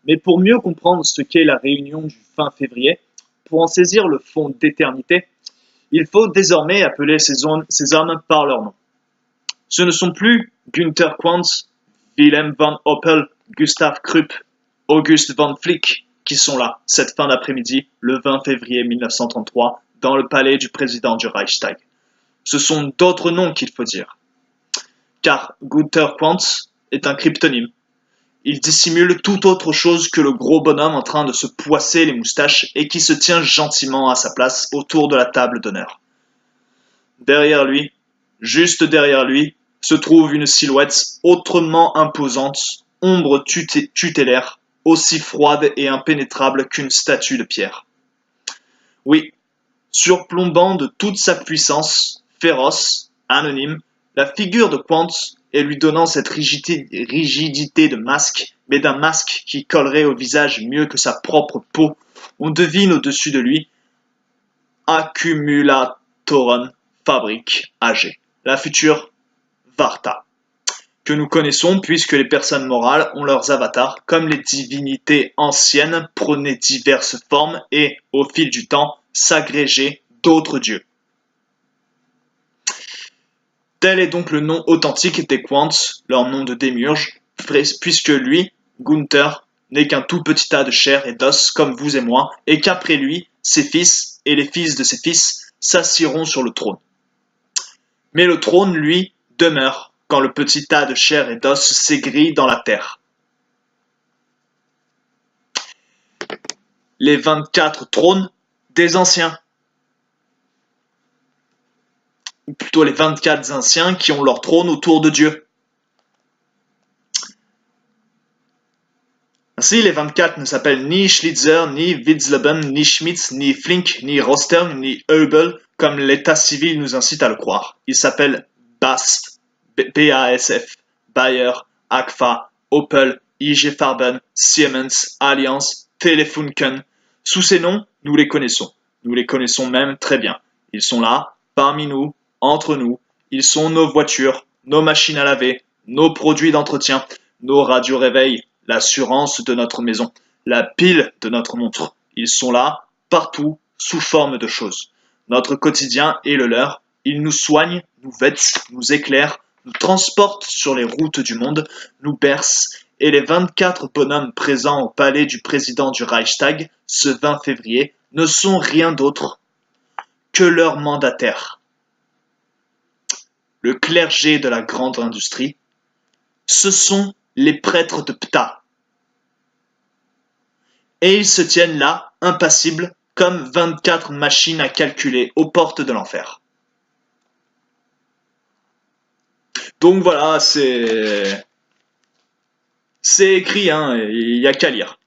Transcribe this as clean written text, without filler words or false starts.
Mais pour mieux comprendre ce qu'est la réunion du fin février, pour en saisir le fond d'éternité, il faut désormais appeler ces hommes par leur nom. Ce ne sont plus Günther Quanz, Wilhelm van Oppel, Gustav Krupp, August van Flick qui sont là cette fin d'après-midi, le 20 février 1933, dans le palais du président du Reichstag. Ce sont d'autres noms qu'il faut dire. Car Günther Quanz est un cryptonyme. Il dissimule tout autre chose que le gros bonhomme en train de se poisser les moustaches et qui se tient gentiment à sa place autour de la table d'honneur. Derrière lui, juste derrière lui, se trouve une silhouette autrement imposante, ombre tutélaire, aussi froide et impénétrable qu'une statue de pierre. Oui, surplombant de toute sa puissance, féroce, anonyme, la figure de Quanz et lui donnant cette rigidité de masque, mais d'un masque qui collerait au visage mieux que sa propre peau, on devine au-dessus de lui Accumulatoren Fabrik AG, la future Varta, que nous connaissons puisque les personnes morales ont leurs avatars, comme les divinités anciennes prenaient diverses formes et, au fil du temps, s'agrégeaient d'autres dieux. Tel est donc le nom authentique des Quanz, leur nom de démiurge, puisque lui, Gunther, n'est qu'un tout petit tas de chair et d'os comme vous et moi, et qu'après lui, ses fils et les fils de ses fils s'assieront sur le trône. Mais le trône, lui, demeure quand le petit tas de chair et d'os s'aigrit dans la terre. Les 24 trônes des anciens. Ou plutôt les 24 anciens qui ont leur trône autour de Dieu. Ainsi, les 24 ne s'appellent ni Schlitzer, ni Witzleben, ni Schmitz, ni Flink, ni Roster, ni Eubel, comme l'état civil nous incite à le croire. Ils s'appellent BASF, BASF, Bayer, Agfa, Opel, IG Farben, Siemens, Allianz, Telefunken. Sous ces noms, nous les connaissons. Nous les connaissons même très bien. Ils sont là, parmi nous, entre nous. Ils sont nos voitures, nos machines à laver, nos produits d'entretien, nos radios-réveils, l'assurance de notre maison, la pile de notre montre. Ils sont là, partout, sous forme de choses. Notre quotidien est le leur. Ils nous soignent, nous vêtent, nous éclairent, nous transportent sur les routes du monde, nous bercent, et les 24 bonhommes présents au palais du président du Reichstag, ce 20 février, ne sont rien d'autre que leurs mandataires. Le clergé de la grande industrie, ce sont les prêtres de Ptah. Et ils se tiennent là, impassibles, comme 24 machines à calculer aux portes de l'enfer. Donc voilà, c'est écrit, hein, il n'y a qu'à lire.